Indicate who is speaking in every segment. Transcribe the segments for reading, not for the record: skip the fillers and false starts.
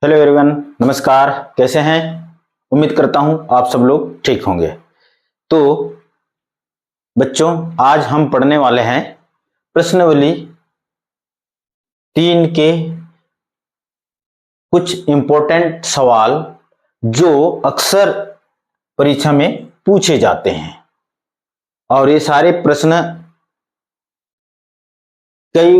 Speaker 1: Hello everyone, नमस्कार। कैसे हैं? उम्मीद करता हूं आप सब लोग ठीक होंगे। तो बच्चों, आज हम पढ़ने वाले हैं प्रश्नावली 3 के कुछ इंपॉर्टेंट सवाल जो अक्सर परीक्षा में पूछे जाते हैं। और ये सारे प्रश्न कई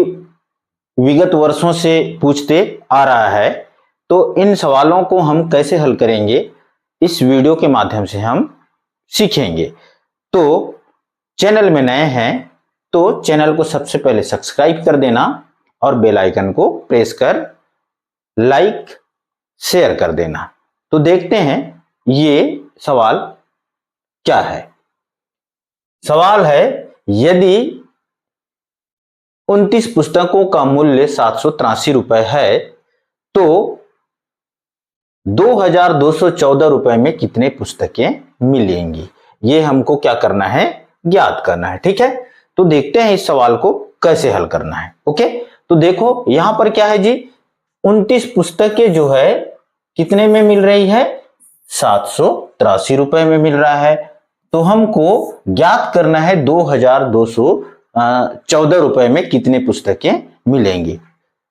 Speaker 1: विगत वर्षों से पूछते आ रहा है। तो इन सवालों को हम कैसे हल करेंगे, इस वीडियो के माध्यम से हम सीखेंगे। तो चैनल में नए हैं तो चैनल को सबसे पहले सब्सक्राइब कर देना और बेल आइकन को प्रेस कर लाइक शेयर कर देना। तो देखते हैं ये सवाल क्या है। सवाल है, यदि 29 पुस्तकों का मूल्य 783 रुपए है तो 2214 रुपए में कितने पुस्तकें मिलेंगी? ये हमको क्या करना है, ज्ञात करना है। ठीक है, तो देखते हैं इस सवाल को कैसे हल करना है। ओके, तो देखो यहां पर क्या है जी, 29 पुस्तकें जो है कितने में मिल रही है? 783 रुपए में मिल रहा है। तो हमको ज्ञात करना है 2214 रुपए में कितने पुस्तकें मिलेंगी।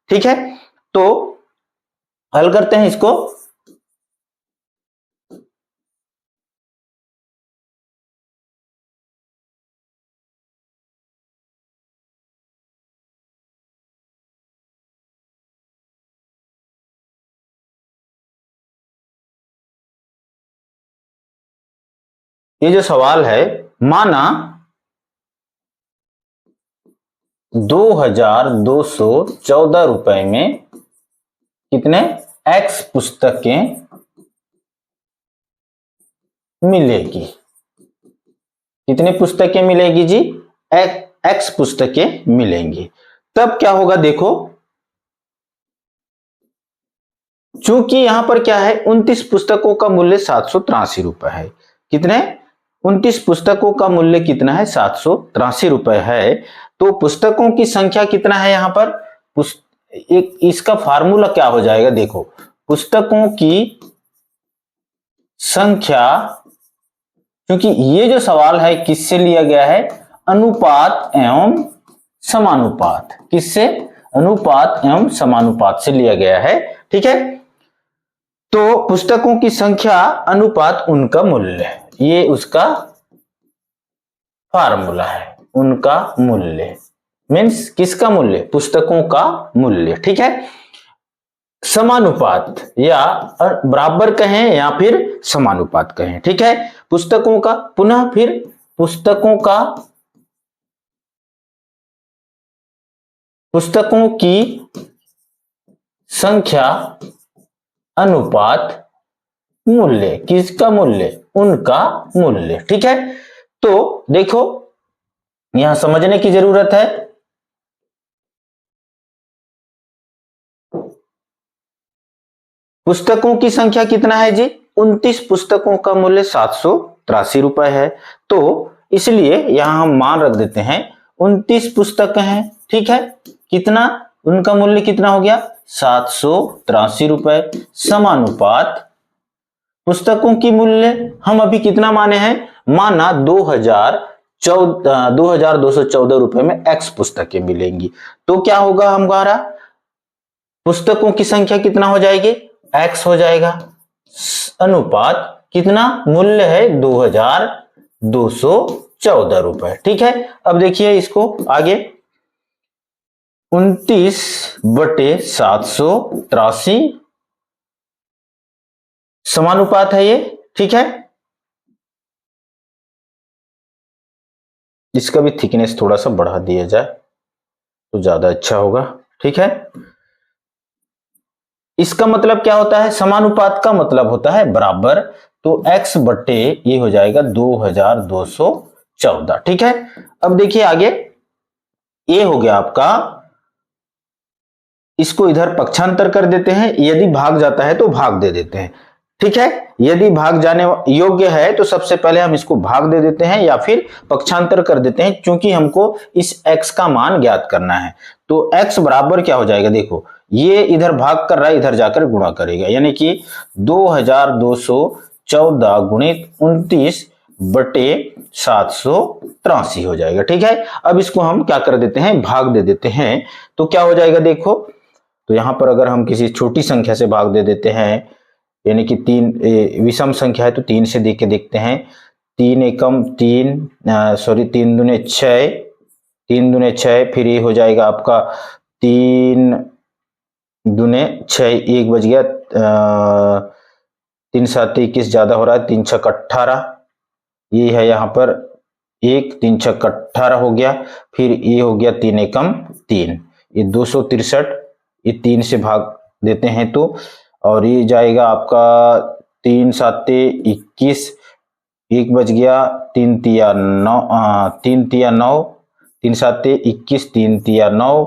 Speaker 1: ठीक है, तो हल करते हैं इसको। ये जो सवाल है, माना 2214 रुपए में कितने एक्स पुस्तकें मिलेगी। कितनी पुस्तकें मिलेगी जी? एक्स पुस्तकें मिलेंगी। तब क्या होगा, देखो चूंकि यहां पर क्या है, 29 पुस्तकों का मूल्य 783 रुपए है। कितने? 29 पुस्तकों का मूल्य कितना है? 783 रुपए है। तो पुस्तकों की संख्या कितना है यहां पर? इसका फार्मूला क्या हो जाएगा, देखो पुस्तकों की संख्या, क्योंकि ये जो सवाल है किससे लिया गया है? अनुपात एवं समानुपात। किससे? अनुपात एवं समानुपात से लिया गया है। ठीक है, तो पुस्तकों की संख्या अनुपात उनका मूल्य, ये उसका फार्मूला है। उनका मूल्य मीन्स किसका मूल्य? पुस्तकों का मूल्य। ठीक है, समानुपात या बराबर कहें या फिर समानुपात कहें। ठीक है, पुस्तकों का, पुनः फिर पुस्तकों की संख्या अनुपात मूल्य। किसका मूल्य? उनका मूल्य। ठीक है, तो देखो यहां समझने की जरूरत है। पुस्तकों की संख्या कितना है जी? 29 पुस्तकों का मूल्य 783 रुपए है। तो इसलिए यहां हम मान रख देते हैं 29 पुस्तकें हैं। ठीक है, कितना उनका मूल्य कितना हो गया? 783 रुपए। समानुपात पुस्तकों की मूल्य हम अभी कितना माने हैं? माना 2214 रुपए में एक्स पुस्तकें मिलेंगी। तो क्या होगा हमारा? पुस्तकों की संख्या कितना हो जाएगी? एक्स हो जाएगा। अनुपात कितना? मूल्य है 2214 रुपए। ठीक है, अब देखिए इसको आगे, 29/783 समानुपात है ये। ठीक है, इसका भी थिकनेस थोड़ा सा बढ़ा दिया जाए तो ज्यादा अच्छा होगा। ठीक है, इसका मतलब क्या होता है? समानुपात का मतलब होता है बराबर। तो x बटे ये हो जाएगा 2214। ठीक है, अब देखिए आगे, ये हो गया आपका। इसको इधर पक्षांतर कर देते हैं, यदि भाग जाता है तो भाग दे देते हैं। ठीक है, यदि भाग जाने योग्य है तो सबसे पहले हम इसको भाग दे देते हैं या फिर पक्षांतर कर देते हैं, क्योंकि हमको इस x का मान ज्ञात करना है। तो x बराबर क्या हो जाएगा, देखो ये इधर भाग कर रहा है, इधर जाकर गुणा करेगा, यानी कि 2214 गुणित 29 बटे 783 हो जाएगा। ठीक है, अब इसको हम क्या कर देते हैं, भाग दे देते हैं। तो क्या हो जाएगा देखो, तो यहां पर अगर हम किसी छोटी संख्या से भाग दे देते हैं, यानी कि तीन विषम संख्या है तो 3 से देख के देखते हैं। 3 एकम 3, सॉरी 3 दूने 6, 3 दूने 6, फिर ये हो जाएगा आपका 3 दूने 6, 1 बज गया, 3 7 21 ज्यादा हो रहा है, 3 6 18, ये है यहाँ पर 1, 3 6 18 हो गया, फिर ये हो गया 3 एकम 3, ये 263, ये 3 से भाग देते हैं तो, और ये जाएगा आपका 3 7 21, 1 बज गया, 3 तिया 9, 3 तिया 9, 3 7 21, 3 तिया 9,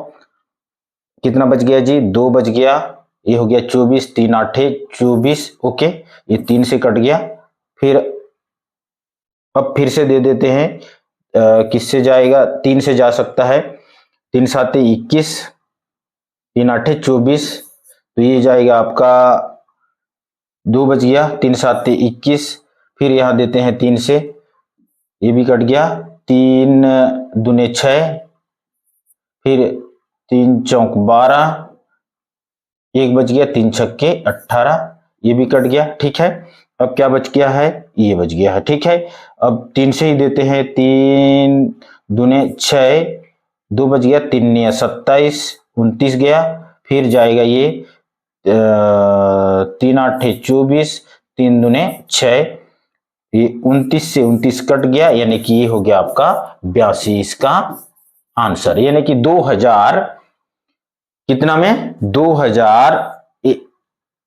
Speaker 1: कितना बच गया जी, 2 बज गया, ये हो गया 24, 3 8 24, ओके, ये 3 से कट गया। फिर अब फिर से दे देते हैं, किससे जाएगा, 3 से जा सकता है, 3 7 21, 3 8 24, तो ये जाएगा आपका 2 बज गया, 3 7 21, फिर यहां देते हैं 3 से, ये भी कट गया, 3 दूने 6, फिर 3 चौक 12, 1 बज गया, 3 छक्के 18, ये भी कट गया। ठीक है, अब क्या बच गया है, ये बच गया है। ठीक है, अब 3 से ही देते हैं, 3 दूने 6, 2 बज गया, 3 9 27, 29 गया, फिर जाएगा ये 3 8 24, 3 दूने 6, ये 29 से 29 कट गया, यानी कि ये हो गया आपका 82 इसका आंसर, यानी कि 2000 कितना में,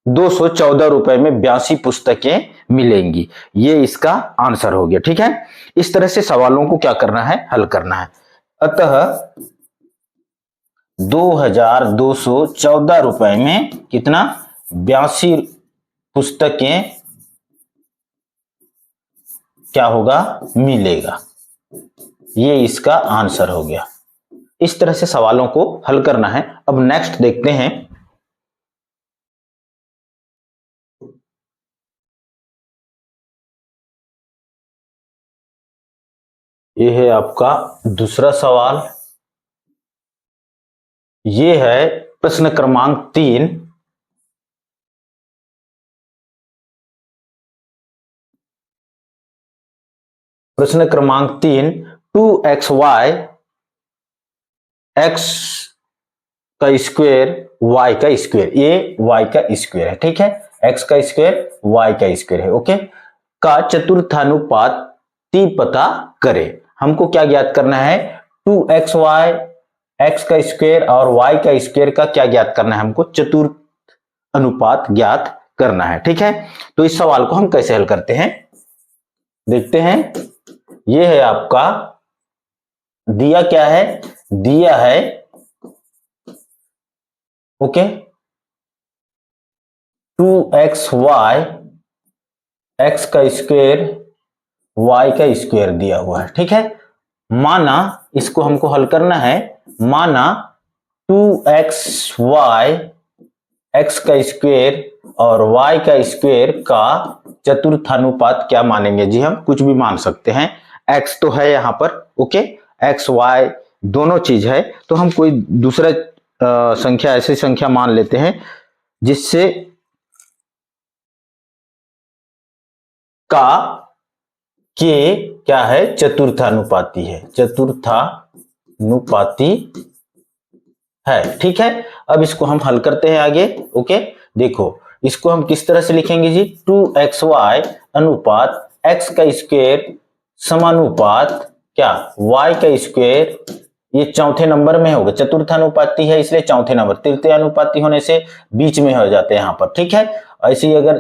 Speaker 1: 2214 रुपए में 82 पुस्तकें मिलेंगी, ये इसका आंसर हो गया। ठीक है, इस तरह से सवालों को क्या करना है, हल करना है। अतः 2214 रुपए में कितना, 82 पुस्तकें क्या होगा, मिलेगा, ये इसका आंसर हो गया। इस तरह से सवालों को हल करना है। अब नेक्स्ट देखते हैं, ये है आपका दूसरा सवाल, ये है प्रश्न क्रमांक 3। प्रश्न क्रमांक 3, 2xy, x का स्क्वायर y का स्क्वायर, ये y का स्क्वायर है। ठीक है, x का स्क्वायर y का स्क्वायर है, ओके, का चतुर्थानुपाती पता करें। हमको क्या ज्ञात करना है, 2xy, x का स्क्वायर और y का स्क्वायर का क्या ज्ञात करना है, हमको चतुर्थ अनुपात ज्ञात करना है। ठीक है, तो इस सवाल को हम कैसे हल करते हैं, देखते हैं। ये है आपका दिया, क्या है, दिया है, ओके, 2xy, x का स्क्वायर y का स्क्वायर दिया हुआ है। ठीक है, माना इसको हमको हल करना है, माना 2xy, x का स्क्वायर और y का स्क्वायर का चतुर्थानुपात क्या मानेंगे जी, हम कुछ भी मान सकते हैं, x तो है यहां पर, ओके, x y दोनों चीज है, तो हम कोई दूसरा संख्या, ऐसी संख्या मान लेते हैं जिससे का के क्या है, चतुर्थानुपाती है, चतुर्थानुपाती है। ठीक है, अब इसको हम हल करते हैं आगे, ओके, देखो इसको हम किस तरह से लिखेंगे जी, 2xy अनुपात x का स्क्वायर समानुपात क्या, y का स्क्वायर, ये चौथे नंबर में होगा, चतुर्थानुपाती है इसलिए चौथे नंबर, तृतीय अनुपाती होने से बीच में हो जाते हैं यहां पर। ठीक है, ऐसे ही अगर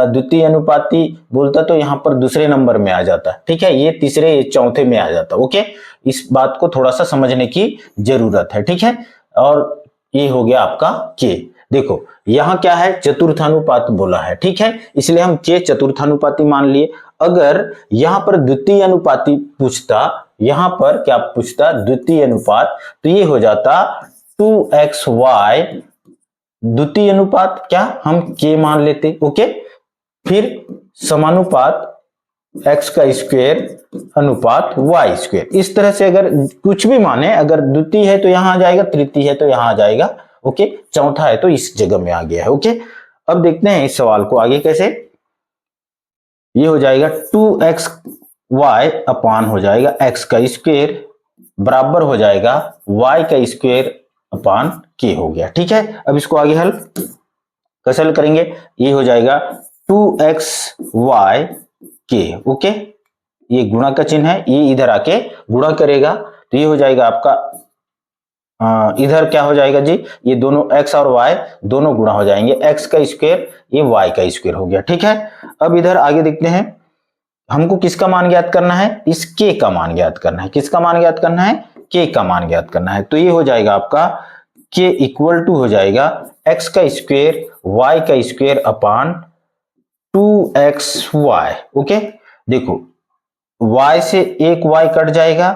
Speaker 1: द्वितीय अनुपाती बोलता तो यहां पर दूसरे नंबर में आ जाता। ठीक है, ये तीसरे, ये चौथे में आ जाता, ओके, इस बात को थोड़ा सा समझने की जरूरत है। ठीक है, और ये हो गया आपका के, देखो यहां क्या है, चतुर्थानुपात बोला है। ठीक है, इसलिए हम के चतुर्थानुपाती मान लिए। अगर यहां पर द्वितीय अनुपाती पूछता, यहां पर क्या पूछता, द्वितीय अनुपात, तो ये हो जाता 2xy द्वितीय अनुपात क्या हम के मान लेते, ओके। फिर समानुपात x का स्क्वायर अनुपात y स्क्वायर। इस तरह से अगर कुछ भी माने, अगर द्वितीय है तो यहां आ जाएगा, तृतीय है तो यहां आ जाएगा, ओके। चौथा है तो इस जगह में आ गया है, ओके। अब देखते हैं इस सवाल को आगे कैसे। ये हो जाएगा 2xy अपान हो जाएगा x का स्क्वायर बराबर हो जाएगा y का स्क्वायर अपान k हो गया, ठीक है। अब इसको आगे हल कैसे हल करेंगे, ये हो जाएगा 2xy k, ओके। ये गुणा का चिन्ह है, ये इधर आके गुणा करेगा तो ये हो जाएगा आपका इधर क्या हो जाएगा जी, ये दोनों x और y दोनों गुणा हो जाएंगे, x का स्क्वायर ये y का स्क्वायर हो गया, ठीक है। अब इधर आगे देखते हैं, हमको किसका मान ज्ञात करना है, इस k का मान ज्ञात करना है। किसका मान ज्ञात करना है, k का मान ज्ञात करना है। तो ये हो जाएगा आपका k इक्वल टू हो जाएगा x का स्क्वायर y का स्क्वायर अपान 2xy, ओके। देखो y से एक y कट जाएगा,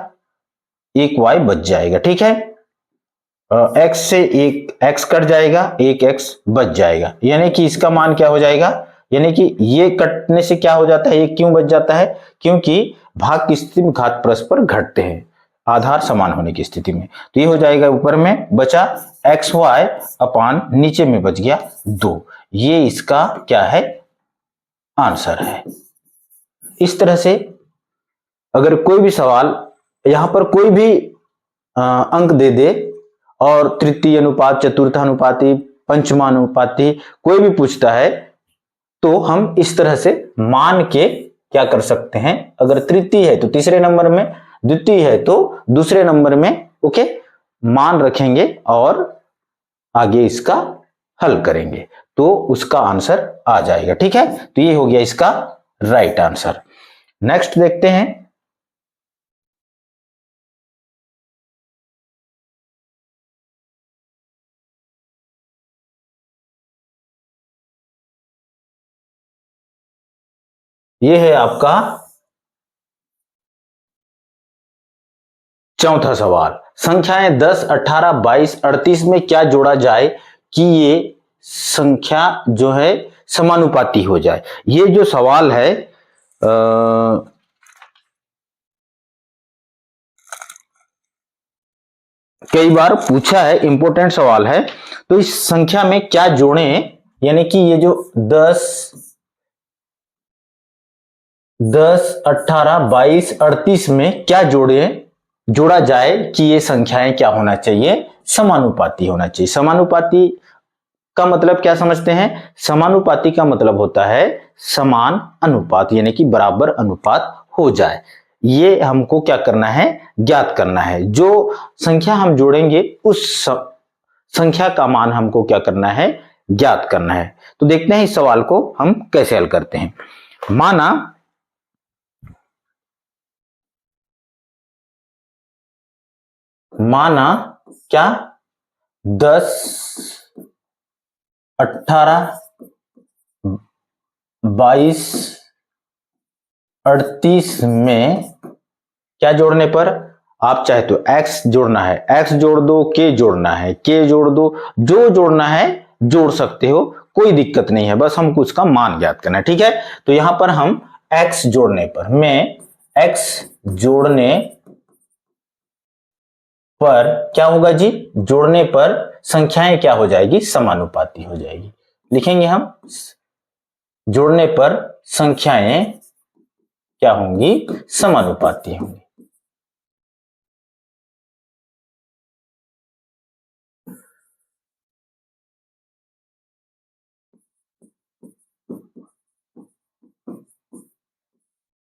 Speaker 1: एक y बच जाएगा, ठीक है। x से एक x कट जाएगा, एक x बच जाएगा, यानी कि इसका मान क्या हो जाएगा, यानी कि ये कटने से क्या हो जाता है, ये क्यों बच जाता है, क्योंकि भाग की स्थिति में घात परस्पर घटते हैं आधार समान होने की स्थिति में। तो ये हो जाएगा ऊपर में बचा xy अपान नीचे में बच गया 2। ये इसका क्या है, आंसर है। इस तरह से अगर कोई भी सवाल यहां पर कोई भी अंक दे दे और तृतीय अनुपात, चतुर्थानुपाती, पंचमानुपाती कोई भी पूछता है तो हम इस तरह से मान के क्या कर सकते हैं, अगर तृतीय है तो तीसरे नंबर में, द्वितीय है तो दूसरे नंबर में, ओके, मान रखेंगे और आगे इसका हल करेंगे तो उसका आंसर आ जाएगा, ठीक है। तो ये हो गया इसका राइट आंसर। नेक्स्ट देखते हैं, ये है आपका चौथा सवाल। संख्याएं 10, 18, 22, 38 में क्या जोड़ा जाए कि ये संख्या जो है समानुपाती हो जाए। ये जो सवाल है कई बार पूछा है, इंपॉर्टेंट सवाल है। तो इस संख्या में क्या जोड़ें, यानी कि ये जो 10, 18, 22, 38 में क्या जोड़ा जाए कि ये संख्याएं क्या होना चाहिए, समानुपाती होना चाहिए। समानुपाती का मतलब क्या समझते हैं, समानुपाती का मतलब होता है समान अनुपात, यानी कि बराबर अनुपात हो जाए। ये हमको क्या करना है, ज्ञात करना है। जो संख्या हम जोड़ेंगे उस संख्या का मान हमको क्या करना है, ज्ञात करना है। तो देखते हैं इस सवाल को हम कैसे हल करते हैं। माना क्या 10, 18, 22, 38 में क्या जोड़ने पर, आप चाहे तो x जोड़ना है x जोड़ दो, k जोड़ना है k जोड़ दो, जो जोड़ना है जोड़ सकते हो, कोई दिक्कत नहीं है, बस हमको उसका मान ज्ञात करना है, ठीक है। तो यहां पर हम x जोड़ने पर, मैं x जोड़ने पर क्या होगा जी, जोड़ने पर संख्याएं क्या हो जाएगी, समानुपाती हो जाएगी। लिखेंगे हम, जोड़ने पर संख्याएं क्या होंगी, समानुपाती होंगी।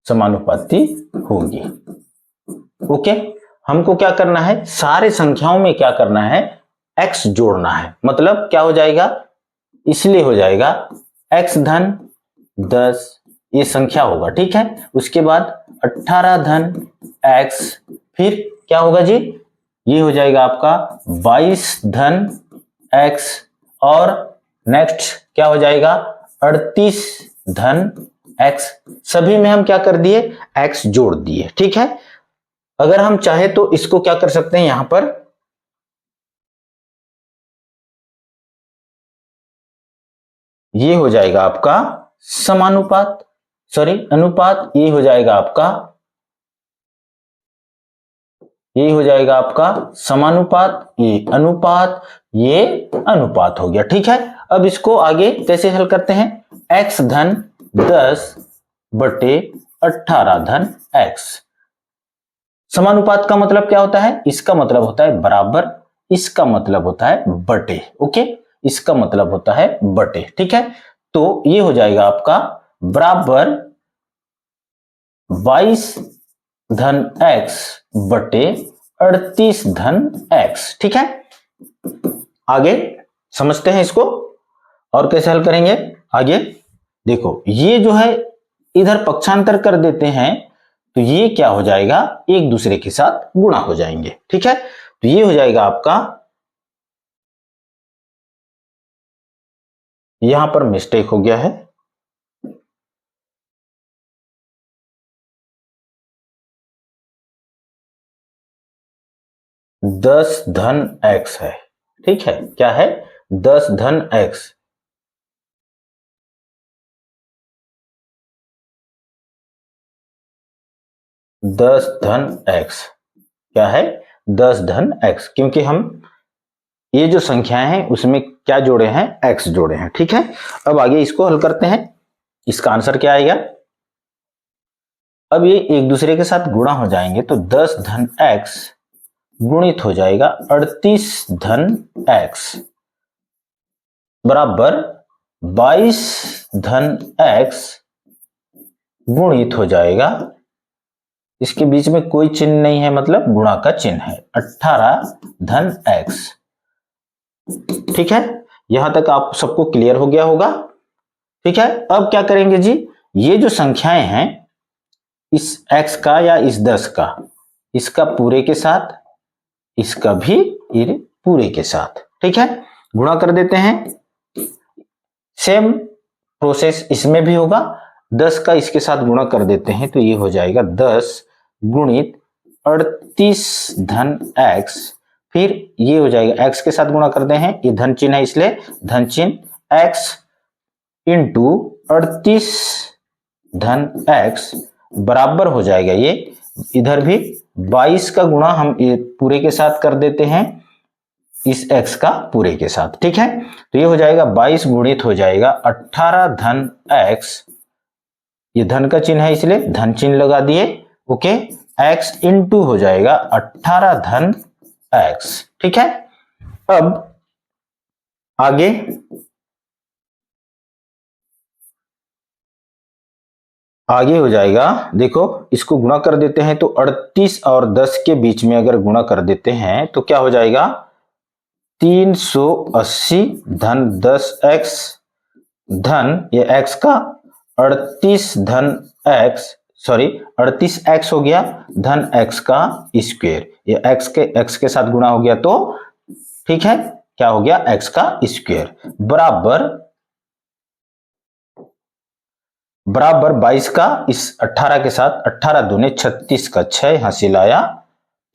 Speaker 1: समानुपाती होगी, ओके। हमको क्या करना है, सारे संख्याओं में क्या करना है, x जोड़ना है। मतलब क्या हो जाएगा, इसलिए हो जाएगा x धन 10 ये संख्या होगा, ठीक है। उसके बाद 18 धन x, फिर क्या होगा जी, ये हो जाएगा आपका 22 धन x, और नेक्स्ट क्या हो जाएगा 38 धन x। सभी में हम क्या कर दिए, x जोड़ दिए, ठीक है। अगर हम चाहे तो इसको क्या कर सकते हैं, यहां पर ये हो जाएगा आपका समानुपात, सॉरी अनुपात, ये हो जाएगा आपका, ये हो जाएगा आपका समानुपात, ये अनुपात, ये अनुपात हो गया। ठीक है, अब इसको आगे कैसे हल करते हैं, x धन 10 बटे 18 धन x। समानुपात का मतलब क्या होता है, इसका मतलब होता है बराबर, इसका मतलब होता है बटे। ओके, इसका मतलब होता है बटे। ठीक है, तो ये हो जाएगा आपका बराबर 22 धन x बटे 38 धन x। ठीक है, आगे समझते हैं इसको और कैसे हल करेंगे। आगे देखो, ये जो है इधर पक्षांतर कर देते हैं तो ये क्या हो जाएगा, एक दूसरे के साथ गुणा हो जाएंगे। ठीक है, तो ये हो जाएगा आपका, यहां पर मिस्टेक हो गया है, दस धन x है। ठीक है, क्या है, 10 धन x, दस धन x क्या है, 10 धन x, क्योंकि हम ये जो संख्याएं हैं उसमें क्या जोड़े हैं, x जोड़े हैं। ठीक है, अब आगे इसको हल करते हैं, इसका आंसर क्या आएगा। अब ये एक दूसरे के साथ गुणा हो जाएंगे तो 10 धन x गुणित हो जाएगा 38 धन x बराबर 22 धन x गुणित हो जाएगा, इसके बीच में कोई चिन्ह नहीं है, मतलब गुणा का चिन्ह है, 18 धन x। ठीक है, यहां तक आप सबको क्लियर हो गया होगा। ठीक है, अब क्या करेंगे जी, ये जो संख्याएं हैं, इस x का या इस 10 का, इसका पूरे के साथ, इसका भी पूरे के साथ, ठीक है, गुणा कर देते हैं। सेम प्रोसेस इसमें भी होगा, 10 का इसके साथ गुणा कर देते हैं तो ये हो जाएगा 10 गुणित 38 धन x, फिर ये हो जाएगा x के साथ गुणा करते हैं, ये धन चिन्ह है इसलिए धन चिन्ह x इंटू 38 धन x बराबर हो जाएगा, ये इधर भी 22 का गुणा हम ये पूरे के साथ कर देते हैं इस x का पूरे के साथ। ठीक है, तो ये हो जाएगा 22 गुणित हो जाएगा 18 धन x, ये धन का चिन्ह है इसलिए धन चिन्ह लगा दिए। ओके, x इंटू हो जाएगा 18 धन x। ठीक है, अब आगे हो जाएगा, देखो इसको गुणा कर देते हैं तो 38 और 10 के बीच में अगर गुणा कर देते हैं तो क्या हो जाएगा, 380 धन 10x धन ये x का 38 धन x, सॉरी 38x हो गया धन x का स्क्वायर, ये x के साथ गुणा हो गया तो ठीक है, क्या हो गया, x का स्क्वायर बराबर 22 का इस 18 के साथ, 18 दूने 36 का 6 हासिल आया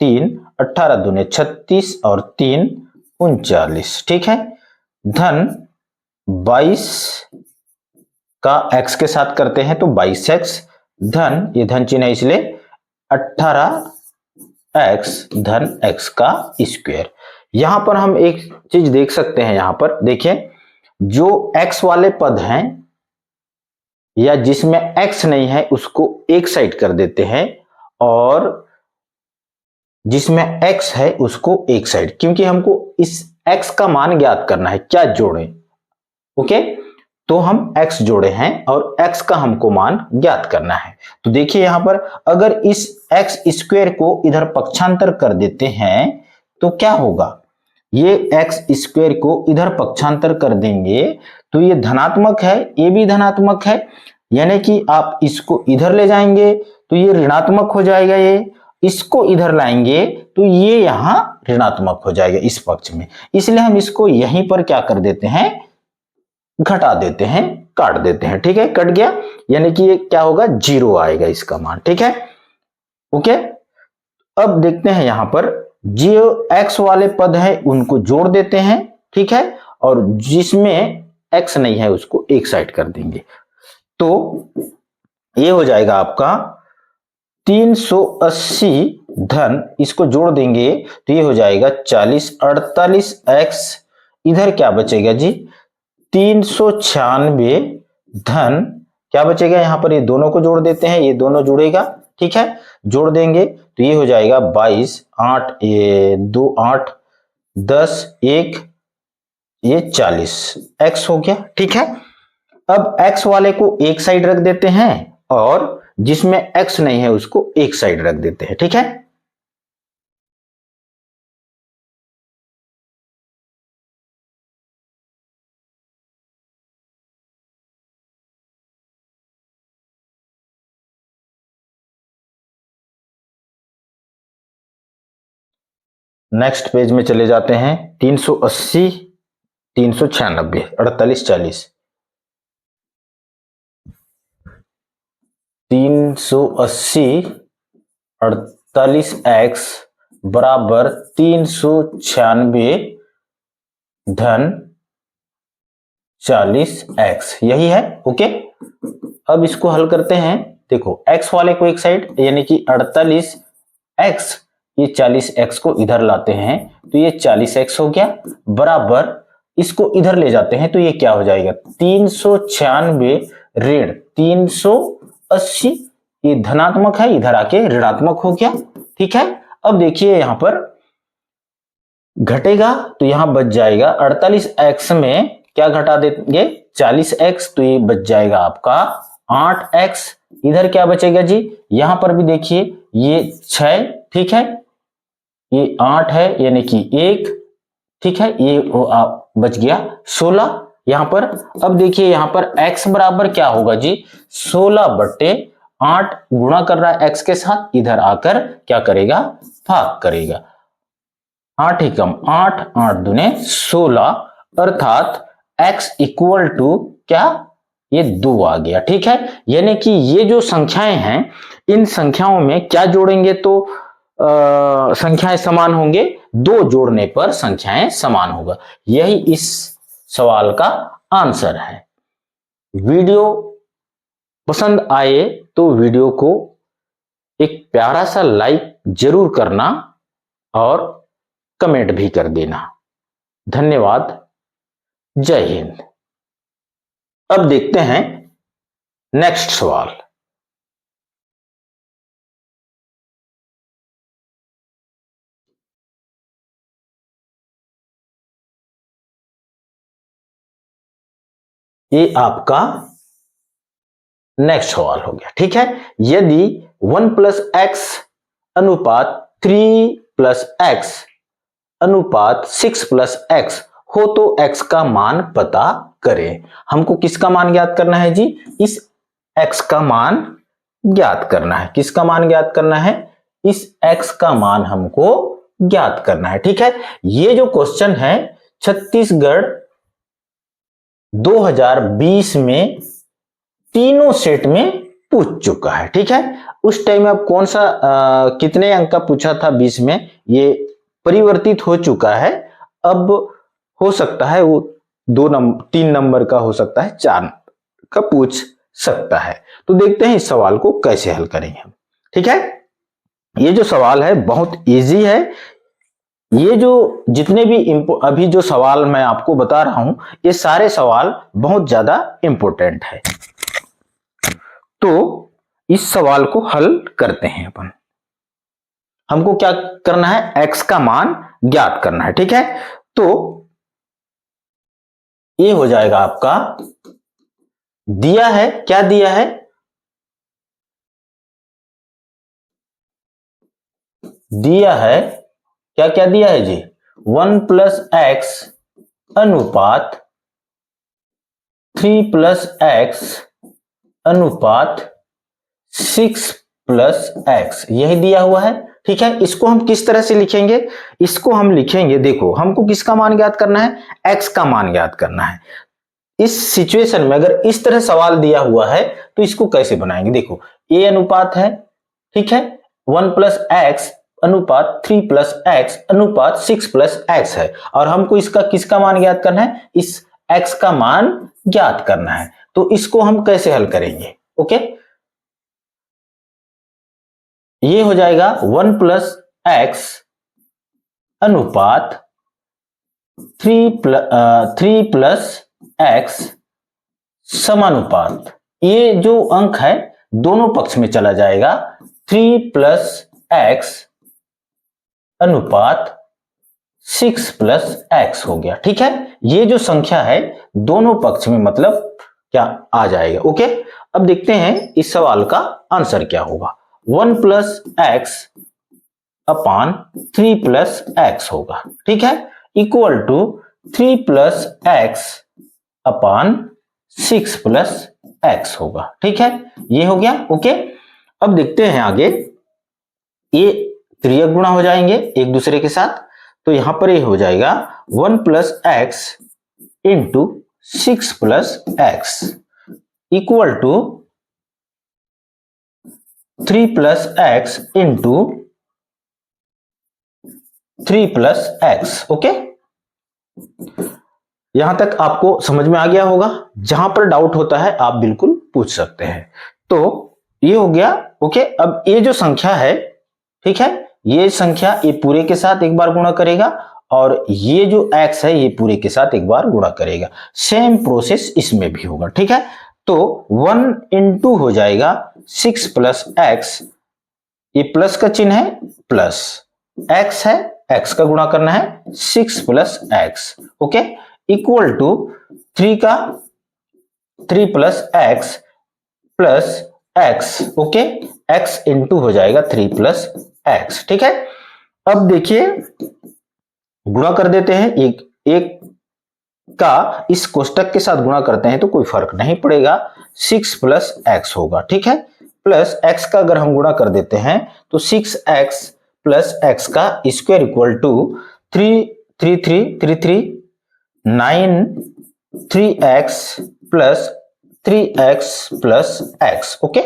Speaker 1: 3, 18 दूने 36 और 3 39। ठीक है, धन 22 का x के साथ करते हैं तो 22x धन, ये धन चिन्ह है इसलिए 18x धन x का स्क्वायर। यहां पर हम एक चीज देख सकते हैं, यहां पर देखिए, जो x वाले पद हैं या जिसमें x नहीं है उसको एक साइड कर देते हैं और जिसमें x है उसको एक साइड, क्योंकि हमको इस x का मान ज्ञात करना है, क्या जोड़ें। ओके, तो हम x जोड़े हैं और x का हमको मान ज्ञात करना है। तो देखिए यहां पर अगर इस x स्क्वायर को इधर पक्षांतर कर देते हैं तो क्या होगा, ये x स्क्वायर को इधर पक्षांतर कर देंगे तो ये धनात्मक है, ये भी धनात्मक है, यानी कि आप इसको इधर ले जाएंगे तो ये ऋणात्मक हो जाएगा, ये इसको इधर लाएंगे तो ये यहां ऋणात्मक हो जाएगा इस पक्ष में, इसलिए हम इसको यहीं पर क्या कर देते हैं, घटा देते हैं, काट देते हैं। ठीक है, कट गया, यानी कि ये क्या होगा, 0 आएगा इसका मान। ठीक है, ओके, अब देखते हैं यहां पर जो x वाले पद है उनको जोड़ देते हैं। ठीक है, और जिसमें x नहीं है उसको एक साइड कर देंगे। तो ये हो जाएगा आपका 380 धन, इसको जोड़ देंगे तो ये हो जाएगा 40, 48x, इधर क्या बचेगा जी 396 धन क्या बचेगा, यहां पर ये दोनों को जोड़ देते हैं, ये दोनों जुड़ेगा, ठीक है, जोड़ देंगे तो ये हो जाएगा 22, 8 ये 2 8 10 1 ये 40 x हो गया, ठीक है। अब x वाले को एक साइड रख देते हैं और जिसमें x नहीं है उसको एक साइड रख देते हैं, ठीक है। नेक्स्ट पेज में चले जाते हैं। 380 396 48 40 380 48x बराबर 396 धन 40x, यही है, ओके। अब इसको हल करते हैं। देखो x वाले को एक साइड यानी कि 48x, ये 40x को इधर लाते हैं तो ये 40x हो गया, बराबर इसको इधर ले जाते हैं तो ये क्या हो जाएगा 396 ऋण 380, ये धनात्मक है इधर आके ऋणात्मक हो गया, ठीक है। अब देखिए यहां पर घटेगा तो यहां बच जाएगा 48x में क्या घटा देंगे 40x, तो ये बच जाएगा आपका 8x, इधर क्या बचेगा जी, यहां पर भी देखिए ये 6, ठीक है, ये 8 है यानी कि 1, ठीक है, ये बच गया 16 यहां पर। अब देखिए यहां पर x बराबर क्या होगा जी 16/8 गुणा कर रहा है x के साथ, इधर आकर क्या करेगा भाग करेगा, 8 एकम 8 8 दूने 16, अर्थात x इक्वल टू क्या ये 2 आ गया, ठीक है। यानी कि ये जो संख्याएं हैं इन संख्याओं में क्या जोड़ेंगे तो संख्याएं समान होंगे, 2 जोड़ने पर संख्याएं समान होगा, यही इस सवाल का आंसर है। वीडियो पसंद आए तो वीडियो को एक प्यारा सा लाइक जरूर करना और कमेंट भी कर देना। धन्यवाद, जय हिंद। अब देखते हैं नेक्स्ट सवाल। ये आपका नेक्स्ट सवाल हो गया, ठीक है। यदि 1 + x अनुपात 3 + x अनुपात 6 + x हो तो x का मान पता करें। हमको किसका मान ज्ञात करना है जी, इस x का मान ज्ञात करना है। किसका मान ज्ञात करना है, इस x का मान हमको ज्ञात करना है, ठीक है। ये जो क्वेश्चन है छत्तीसगढ़ 2020 में तीनों सेट में पूछ चुका है, ठीक है। उस टाइम अब कौन सा कितने अंक का पूछा था 20 में, ये परिवर्तित हो चुका है। अब हो सकता है वो 3 नंबर का हो सकता है, 4 का पूछ सकता है। तो देखते हैं इस सवाल को कैसे हल करेंगे हम, ठीक है। ये जो सवाल है बहुत इजी है। ये जो जितने भी अभी जो सवाल मैं आपको बता रहा हूं ये सारे सवाल बहुत ज्यादा इंपॉर्टेंट है। तो इस सवाल को हल करते हैं अपन। हमको क्या करना है, x का मान ज्ञात करना है, ठीक है। तो ये हो जाएगा आपका, दिया है, क्या दिया है, दिया है क्या क्या दिया है जी 1 + x अनुपात 3 + x अनुपात 6 + x, यही दिया हुआ है, ठीक है। इसको हम किस तरह से लिखेंगे, इसको हम लिखेंगे, देखो हमको किसका मान ज्ञात करना है, x का मान ज्ञात करना है। इस सिचुएशन में अगर इस तरह सवाल दिया हुआ है तो इसको कैसे बनाएंगे, देखो a अनुपात है, ठीक है, 1 + x अनुपात 3 + x अनुपात 6 + x है, और हमको इसका किसका मान ज्ञात करना है, इस x का मान ज्ञात करना है। तो इसको हम कैसे हल करेंगे? ओके, ये हो जाएगा 1 प्लस एक्स अनुपात 3 प्लस एक्स समानुपात, ये जो अंक है दोनों पक्ष में चला जाएगा। 3 प्लस एक्स अनुपात 6 प्लस एक्स हो गया। ठीक है, ये जो संख्या है दोनों पक्ष में मतलब क्या आ जाएगा। ओके, अब देखते हैं इस सवाल का आंसर क्या होगा। 1 plus x upon 3 plus x होगा। ठीक है, equal to 3 plus x upon 6 plus x होगा। ठीक है, ये हो गया। ओके, अब देखते हैं आगे, ये त्रियक गुणा हो जाएंगे एक दूसरे के साथ। तो यहां पर ये हो जाएगा 1 plus x into 6 plus x equal to 3 plus x into 3 plus x. Okay, यहां तक आपको समझ में आ गया होगा। जहां पर डाउट होता है आप बिल्कुल पूछ सकते हैं। तो ये हो गया। ओके, अब ये जो संख्या है, ठीक है, ये संख्या ये पूरे के साथ एक बार गुणा करेगा और ये जो x है ये पूरे के साथ एक बार गुणा करेगा। सेम प्रोसेस इसमें भी होगा। ठीक है, तो 1 इंटू हो जाएगा 6 प्लस एक्स, ये प्लस का चिन्ह है, प्लस x है, x का गुणा करना है 6 plus x. Okay, equal to 3 plus x plus x. Okay, x into हो जाएगा 3 प्लस एक्स। ठीक है, अब देखिए गुणा कर देते हैं, एक का इस कोष्टक के साथ गुणा करते हैं तो कोई फर्क नहीं पड़ेगा, 6 प्लस एक्स होगा। ठीक है, प्लस एक्स का अगर हम गुणा कर देते हैं तो 6x प्लस एक्स का square equal to 9 3x plus 3x plus x. Okay,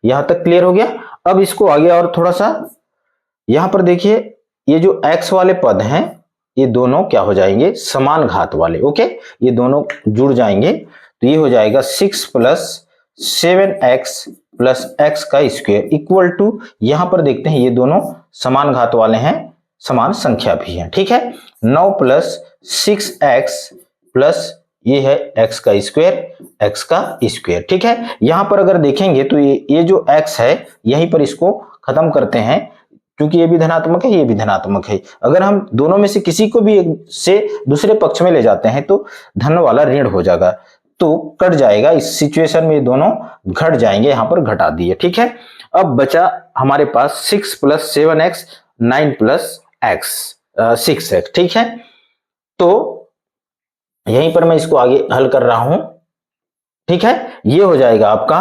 Speaker 1: यहां तक क्लियर हो गया। अब इसको आगे और थोड़ा सा, यहां पर देखिए ये जो x वाले पद हैं ये दोनों क्या हो जाएंगे, समान घात वाले। ओके, ये दोनों जुड़ जाएंगे तो ये हो जाएगा 6 प्लस 7x प्लस एक्स का स्क्वायर इक्वल टू, यहां पर देखते हैं ये दोनों समान घात वाले हैं, समान संख्या भी है। ठीक है, 9 प्लस 6x प्लस ये है x का स्क्वायर। ठीक है, यहां पर अगर देखेंगे तो ये जो x है यहीं पर इसको खत्म करते हैं, क्योंकि ये भी धनात्मक है ये भी धनात्मक है। अगर हम दोनों में से किसी को भी एक से दूसरे पक्ष में ले जाते हैं तो धन वाला ऋण हो जाएगा, तो कट जाएगा। इस सिचुएशन में ये दोनों घट जाएंगे, यहां पर घटा दिए। ठीक है, अब बचा हमारे पास 6 plus 7x 9 plus x 6x। ठीक है, तो यहीं पर मैं इसको आगे हल कर रहा हूं। ठीक है, ये हो जाएगा आपका,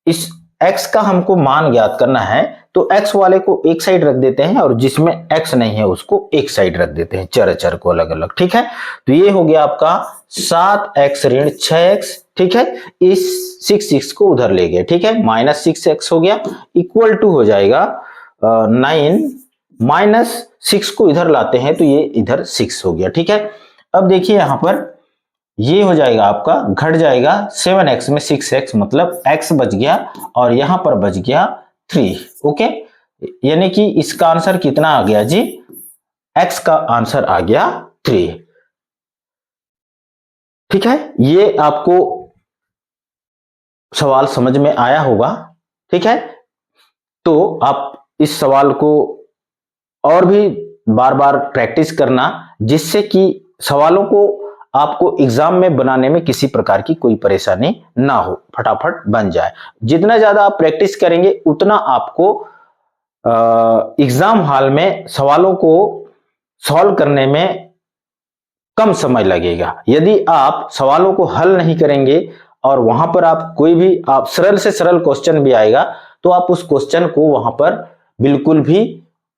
Speaker 1: इस x का हमको मान ज्ञात करना है तो x वाले को एक साइड रख देते हैं और जिसमें x नहीं है उसको एक साइड रख देते हैं, चर को अलग अलग। ठीक है, तो ये हो गया आपका 7x ऋण 6x। ठीक है, इस 6 को उधर ले गए। ठीक है, माइनस 6x हो गया इक्वल टू हो जाएगा 9 माइनस 6 को इधर लाते हैं तो ये इधर 6 हो गया। ठीक है, अब देखिए यहां पर ये हो जाएगा आपका, घट जाएगा 7x में 6x, मतलब x बच गया और यहां पर बच गया 3। ओके, यानी कि इसका आंसर कितना आ गया जी, x का आंसर आ गया 3। ठीक है, ये आपको सवाल समझ में आया होगा। ठीक है, तो आप इस सवाल को और भी बार बार प्रैक्टिस करना, जिससे कि सवालों को आपको एग्जाम में बनाने में किसी प्रकार की कोई परेशानी ना हो, फटाफट बन जाए। जितना ज्यादा आप प्रैक्टिस करेंगे उतना आपको एग्जाम हॉल में सवालों को सॉल्व करने में कम समय लगेगा। यदि आप सवालों को हल नहीं करेंगे और वहां पर आप कोई भी आप सरल से सरल क्वेश्चन भी आएगा तो आप उस क्वेश्चन को वहां पर बिल्कुल भी,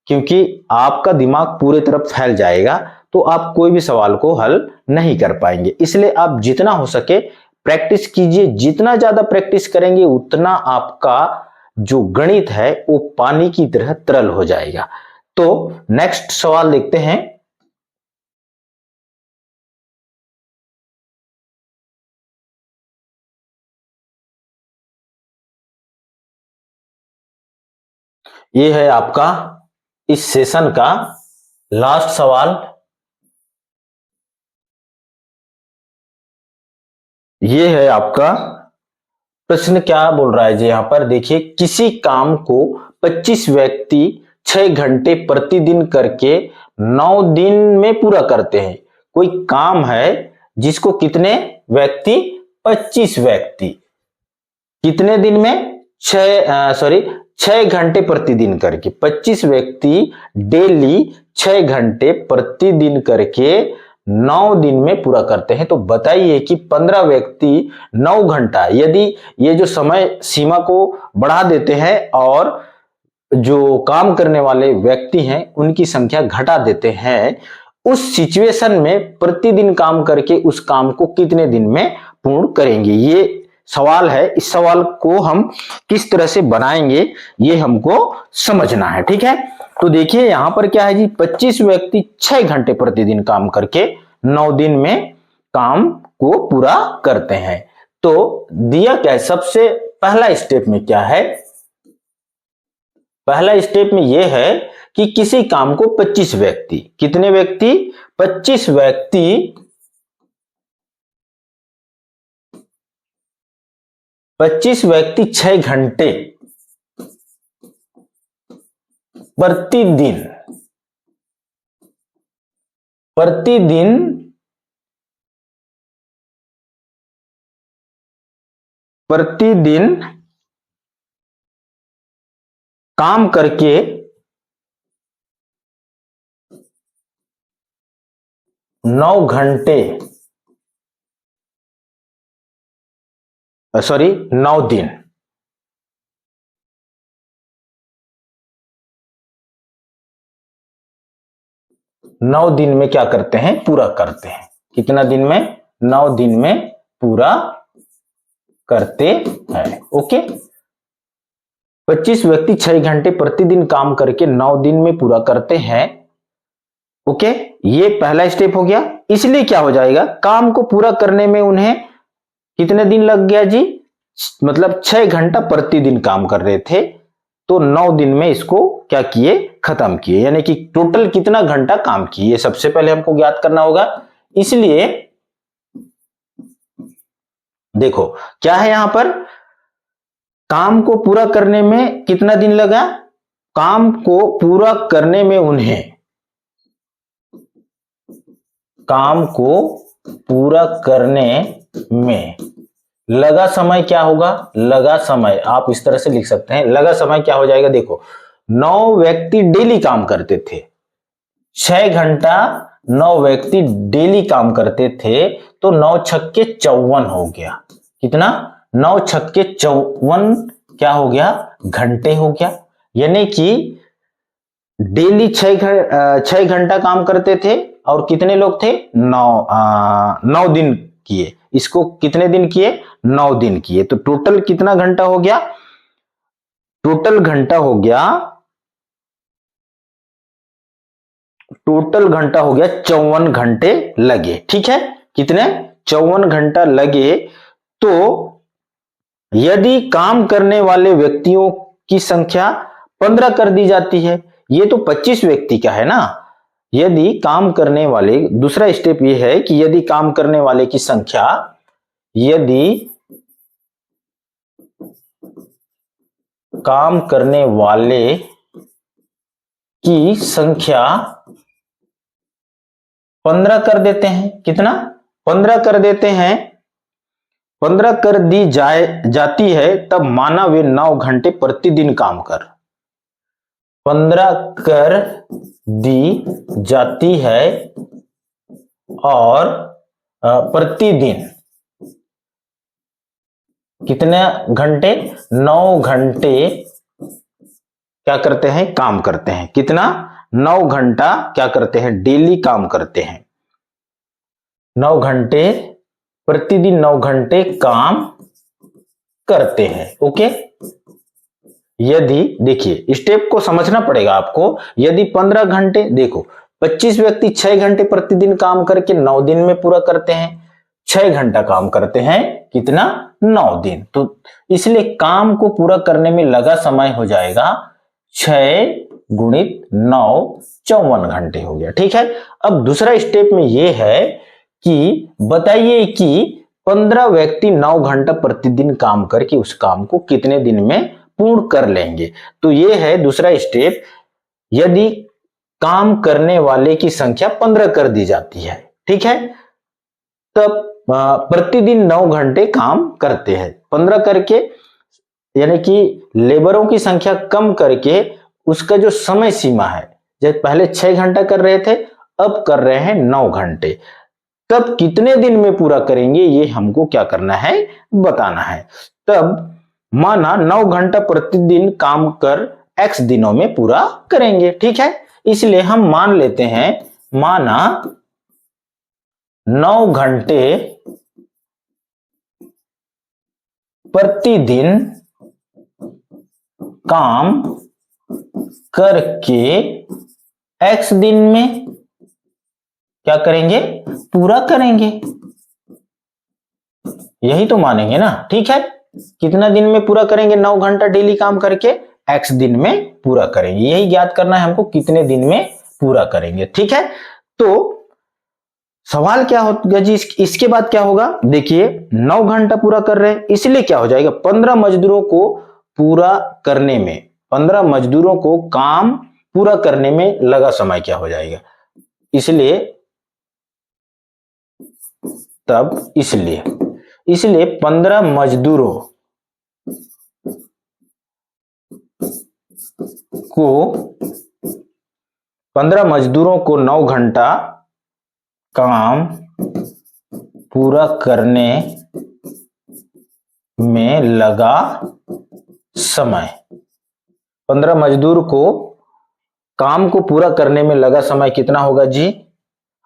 Speaker 1: क्योंकि आपका दिमाग पूरी तरफ फैल जाएगा तो आप कोई भी सवाल को हल नहीं कर पाएंगे। इसलिए आप जितना हो सके प्रैक्टिस कीजिए। जितना ज्यादा प्रैक्टिस करेंगे उतना आपका जो गणित है वो पानी की तरह तरल हो जाएगा। तो नेक्स्ट सवाल देखते हैं। ये है आपका इस सेशन का लास्ट सवाल। ये है आपका प्रश्न, क्या बोल रहा है जी यहां पर देखिए, किसी काम को 25 व्यक्ति 6 घंटे प्रतिदिन करके 9 दिन में पूरा करते हैं। कोई काम है जिसको कितने व्यक्ति, 25 व्यक्ति कितने दिन में, 6 घंटे प्रतिदिन करके, 25 व्यक्ति डेली 6 घंटे प्रतिदिन करके 9 दिन में पूरा करते हैं। तो बताइए कि 15 व्यक्ति 9 घंटा, यदि ये जो समय सीमा को बढ़ा देते हैं और जो काम करने वाले व्यक्ति हैं उनकी संख्या घटा देते हैं, उस सिचुएशन में प्रतिदिन काम करके उस काम को कितने दिन में पूर्ण करेंगे, ये सवाल है। इस सवाल को हम किस तरह से बनाएंगे ये हमको समझना है, ठीक है। तो देखिए यहां पर क्या है जी, 25 व्यक्ति 6 घंटे प्रतिदिन काम करके 9 दिन में काम को पूरा करते हैं। तो दिया क्या है, सबसे पहला स्टेप में क्या है, पहला स्टेप में यह है कि किसी काम को 25 व्यक्ति, कितने व्यक्ति, 25 व्यक्ति 6 घंटे प्रतिदिन काम करके 9 घंटे 9 दिन, नौ दिन में क्या करते हैं, पूरा करते हैं। कितना दिन में, 9 दिन में पूरा करते हैं। ओके, 25 व्यक्ति 6 घंटे प्रतिदिन काम करके 9 दिन में पूरा करते हैं। ओके, ये पहला स्टेप हो गया। इसलिए क्या हो जाएगा, काम को पूरा करने में उन्हें कितने दिन लग गया जी, मतलब 6 घंटा प्रतिदिन काम कर रहे थे, तो 9 दिन में इसको क्या किए, खत्म किए। यानी कि टोटल कितना घंटा काम किए, सबसे पहले हमको ज्ञात करना होगा। इसलिए देखो क्या है यहां पर, काम को पूरा करने में कितना दिन लगा, काम को पूरा करने में उन्हें, काम को पूरा करने में लगा समय क्या होगा, लगा समय आप इस तरह से लिख सकते हैं, लगा समय क्या हो जाएगा, देखो 9 व्यक्ति डेली काम करते थे, 6 घंटा 9 व्यक्ति डेली काम करते थे, तो 9 छक्के 54 हो गया। कितना, 9 छक्के 54 क्या हो गया, घंटे हो गया। यानी कि डेली 6 घंटा काम करते थे और कितने लोग थे, 9 दिन किए, इसको कितने दिन किए, 9 दिन किए। तो टोटल कितना घंटा हो गया, टोटल घंटा हो गया 54 घंटे लगे। ठीक है, कितने, 54 घंटा लगे। तो यदि काम करने वाले व्यक्तियों की संख्या 15 कर दी जाती है, ये तो 25 व्यक्ति का है ना, यदि काम करने वाले, दूसरा स्टेप ये है कि यदि काम करने वाले की संख्या, यदि काम करने वाले की संख्या 15 कर देते हैं, कितना, 15 कर देते हैं, 15 कर दी जाती है, तब माना वे 9 घंटे प्रतिदिन काम कर, 15 कर दी जाती है और प्रतिदिन कितने घंटे, 9 घंटे क्या करते हैं, काम करते हैं। कितना, 9 घंटा क्या करते हैं, डेली काम करते हैं, 9 घंटे प्रतिदिन 9 घंटे काम करते हैं। ओके, यदि देखिए स्टेप को समझना पड़ेगा आपको, यदि 15 घंटे, देखो 25 व्यक्ति 6 घंटे प्रतिदिन काम करके 9 दिन में पूरा करते हैं, 6 घंटा काम करते हैं, कितना, 9 दिन। तो इसलिए काम को पूरा करने में लगा समय हो जाएगा 6 गुणित 9 54 घंटे हो गया। ठीक है, अब दूसरा स्टेप में यह है कि बताइए कि 15 व्यक्ति 9 घंटा प्रतिदिन काम करके उस काम को कितने दिन में पूर्ण कर लेंगे। तो यह है दूसरा स्टेप। यदि काम करने वाले की संख्या 15 कर दी जाती है, ठीक है, तब प्रतिदिन 9 घंटे काम करते हैं। 15 करके यानी कि लेबरों की संख्या कम करके उसका जो समय सीमा है, जब पहले 6 घंटा कर रहे थे अब कर रहे हैं 9 घंटे, तब कितने दिन में पूरा करेंगे ये हमको क्या करना है, बताना है। तब माना 9 घंटा प्रतिदिन काम कर x दिनों में पूरा करेंगे। ठीक है, इसलिए हम मान लेते हैं, माना 9 घंटे प्रतिदिन काम करके x दिन में क्या करेंगे, पूरा करेंगे। यही तो मानेंगे ना। ठीक है, कितना दिन में पूरा करेंगे, 9 घंटा डेली काम करके x दिन में पूरा करेंगे। यही ज्ञात करना है हमको, कितने दिन में पूरा करेंगे। ठीक है, तो सवाल क्या होगा जी, इसके बाद क्या होगा, देखिए 9 घंटा पूरा कर रहे हैं, इसलिए क्या हो जाएगा, 15 मजदूरों को पूरा करने में, 15 मजदूरों को काम पूरा करने में लगा समय क्या हो जाएगा, इसलिए तब इसलिए 15 मजदूरों को 9 घंटा काम पूरा करने में लगा समय। 15 मजदूर को काम को पूरा करने में लगा समय कितना होगा जी,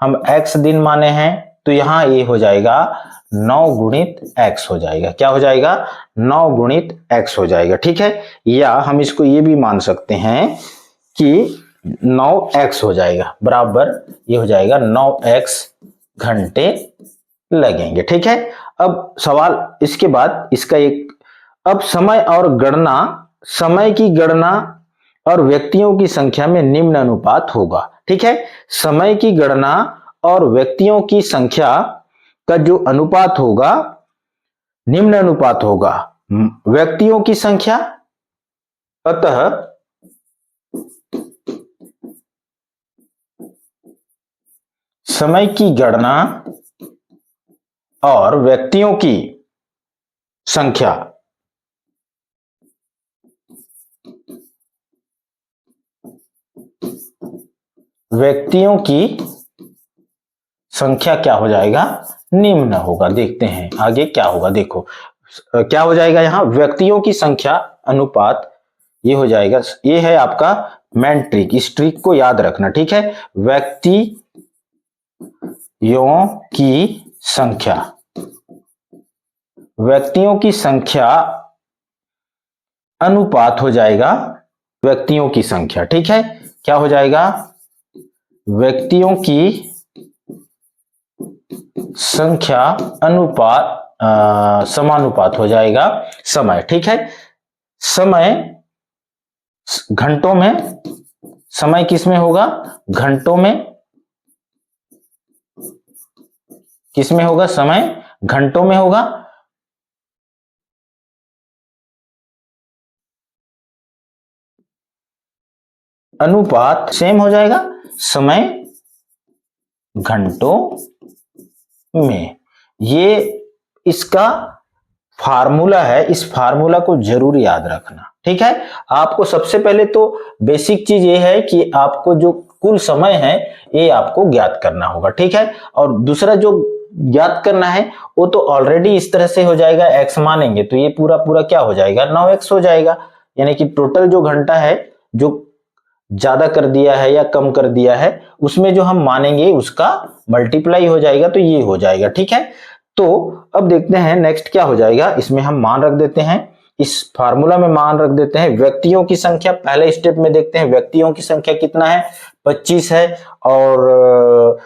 Speaker 1: हम x दिन माने हैं, तो यहां ये हो जाएगा 9 गुणित x हो जाएगा। क्या हो जाएगा, 9 गुणित x हो जाएगा। ठीक है, या हम इसको ये भी मान सकते हैं कि 9x हो जाएगा, बराबर ये हो जाएगा 9x घंटे लगेंगे। ठीक है, अब सवाल इसके बाद इसका एक, अब समय की गणना और व्यक्तियों की संख्या में निम्न अनुपात होगा। ठीक है, समय की गणना और व्यक्तियों की संख्या का जो अनुपात होगा, निम्न अनुपात होगा व्यक्तियों की संख्या, अतः समय की गणना और व्यक्तियों की संख्या क्या हो जाएगा, निम्न होगा। देखते हैं आगे क्या होगा। देखो क्या हो जाएगा, यहां व्यक्तियों की संख्या अनुपात ये हो जाएगा, ये है आपका मेन ट्रिक, इस ट्रिक को याद रखना। ठीक है, व्यक्तियों की संख्या अनुपात हो जाएगा व्यक्तियों की संख्या। ठीक है, क्या हो जाएगा, व्यक्तियों की संख्या अनुपात समानुपात हो जाएगा समय। ठीक है, समय घंटों में, समय किसमें होगा, घंटों में, किसमें होगा, समय घंटों में होगा, अनुपात सेम हो जाएगा समय घंटों में। ये इसका फार्मूला है, इस फार्मूला को जरूर याद रखना। ठीक है, आपको सबसे पहले तो बेसिक चीज ये है कि आपको जो कुल समय है ये आपको ज्ञात करना होगा। ठीक है, और दूसरा जो ज्ञात करना है वो तो ऑलरेडी इस तरह से हो जाएगा, x मानेंगे तो ये पूरा पूरा क्या हो जाएगा, 9x हो जाएगा। यानी कि टोटल जो घंटा है, जो ज्यादा कर दिया है या कम कर दिया है, उसमें जो हम मानेंगे उसका मल्टीप्लाई हो जाएगा, तो ये हो जाएगा। ठीक है, तो अब देखते हैं नेक्स्ट क्या हो जाएगा। इसमें हम मान रख देते हैं, इस फार्मूला में मान रख देते हैं व्यक्तियों की संख्या। पहले स्टेप में देखते हैं व्यक्तियों की संख्या कितना है, 25 है, और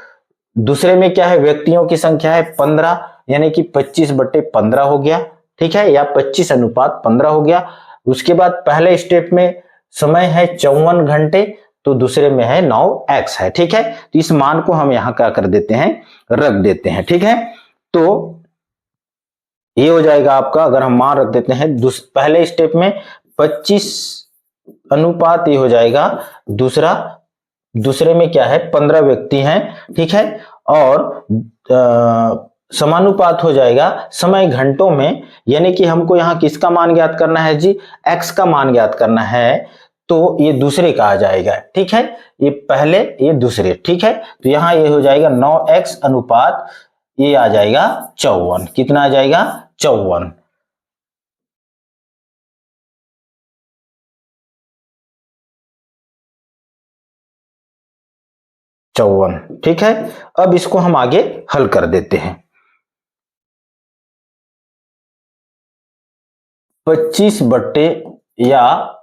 Speaker 1: दूसरे में क्या है, व्यक्तियों की संख्या है 15, यानी कि 25/15 हो गया। ठीक है, या 25 अनुपात 15 हो गया। उसके बाद पहले स्टेप में समय है 54 घंटे, तो दूसरे में है 9x है। ठीक है, तो इस मान को हम यहां क्या कर देते हैं, रख देते हैं। ठीक है, तो ये हो जाएगा आपका, अगर हम मान रख देते हैं पहले स्टेप में 25 अनुपात, ये हो जाएगा दूसरे में क्या है 15 व्यक्ति हैं। ठीक है, और समानुपात हो जाएगा समय घंटों में, यानी कि हमको यहाँ किसका मान ज्ञात करना है जी, x का मान ज्ञात करना है, तो ये दूसरे का आ जाएगा। ठीक है, ये पहले ये दूसरे। ठीक है, तो यहाँ ये हो जाएगा 9x अनुपात ये आ जाएगा 54। कितना आ जाएगा, 54। ठीक है, अब इसको हम आगे हल कर देते हैं। 25 बट्टे या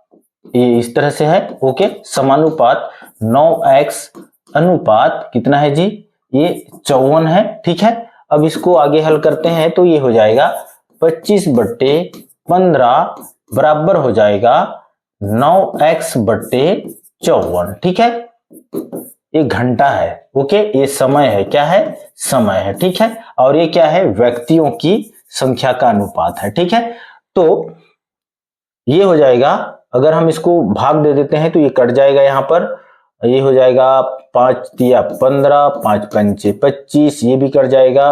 Speaker 1: ये इस तरह से है, ओके, समानुपात 9x अनुपात कितना है जी, ये 54 है। ठीक है, अब इसको आगे हल करते हैं तो ये हो जाएगा 25 बट्टे 15 बराबर हो जाएगा 9x बट्टे 54। ठीक है, ये घंटा है, ओके, ये समय है, क्या है, समय है। ठीक है, और ये क्या है, व्यक्तियों की संख्या का अनुपात है। ठीक है, तो ये हो जाएगा, अगर हम इसको भाग दे देते हैं तो ये कट जाएगा, यहां पर ये हो जाएगा 5 तिया 15, 5 पंचे 25, ये भी कट जाएगा,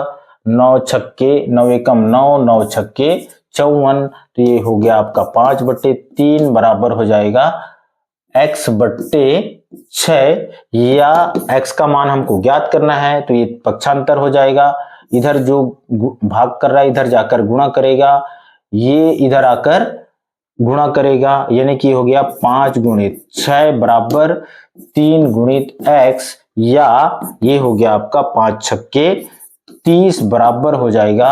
Speaker 1: 9 छक्के 9 एकम 9, 9 छक्के 54, तो ये हो गया आपका 5 बट्टे 3 बराबर हो जाएगा x बट्टे 6, या x का मान हमको ज्ञात करना है, तो ये पक्षांतर हो जाएगा, इधर जो भाग कर रहा है इधर जाकर गुणा करेगा, ये इधर आकर गुणा करेगा, यानी कि हो गया 5 गुणित 6 बराबर 3 गुणित x, या ये हो गया आपका 5 छक्के 30 बराबर हो जाएगा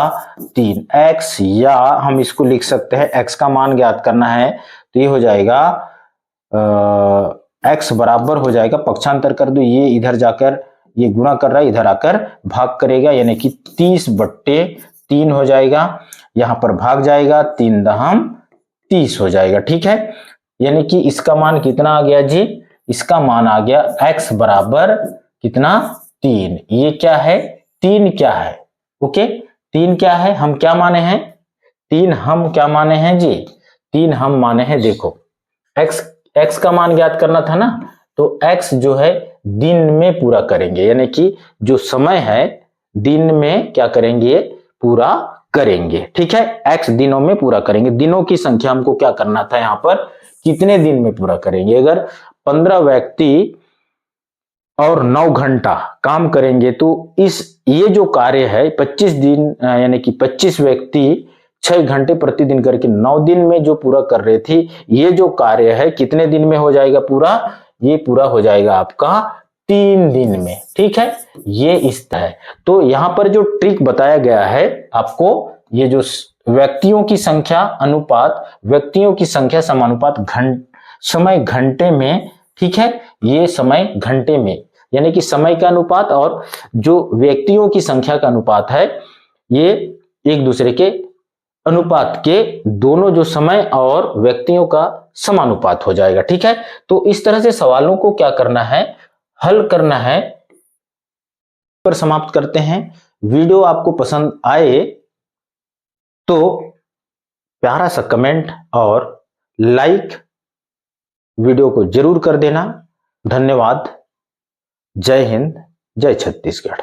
Speaker 1: 3x, या हम इसको लिख सकते हैं x का मान ज्ञात करना है, तो ये हो जाएगा x बराबर हो जाएगा, पक्षांतर कर दो, ये इधर जाकर ये गुणा कर रहा है, इधर आकर भाग करेगा, यानी कि 30 बट्टे 3 हो जाएगा, यहां पर भाग जाएगा, 3 दहम 30 हो जाएगा। ठीक है, यानी कि इसका मान कितना आ गया जी, इसका मान आ गया x बराबर कितना, 3। ये क्या है, 3 क्या है, ओके, 3 क्या है, हम क्या माने हैं, 3 हम क्या माने हैं जी, 3 हम माने हैं, देखो x का मान ज्ञात करना था ना, तो x जो है दिन में पूरा करेंगे, यानी कि जो समय है दिन में क्या करेंगे, पूरा करेंगे। ठीक है, x दिनों में पूरा करेंगे, दिनों की संख्या हमको क्या करना था, यहां पर कितने दिन में पूरा करेंगे, अगर 15 व्यक्ति और 9 घंटा काम करेंगे तो ये जो कार्य है 25 दिन, यानी कि 25 व्यक्ति 6 घंटे प्रतिदिन करके 9 दिन में जो पूरा कर रहे थे, ये जो कार्य है कितने दिन में हो जाएगा पूरा, ये पूरा हो जाएगा आपका 3 दिन में। ठीक है, ये इस तरह है। तो यहां पर जो ट्रिक बताया गया है आपको, ये जो व्यक्तियों की संख्या अनुपात व्यक्तियों की संख्या समानुपात समय घंटे में, ठीक है, ये समय घंटे में, यानी कि समय का अनुपात और जो व्यक्तियों की संख्या का अनुपात है, ये एक दूसरे के अनुपात के दोनों जो समय और व्यक्तियों का समानुपात हो जाएगा। ठीक है, तो इस तरह से सवालों को क्या करना है, हल करना है। पर समाप्त करते हैं। वीडियो आपको पसंद आए तो प्यारा सा कमेंट और लाइक वीडियो को जरूर कर देना। धन्यवाद। जय हिंद, जय छत्तीसगढ़।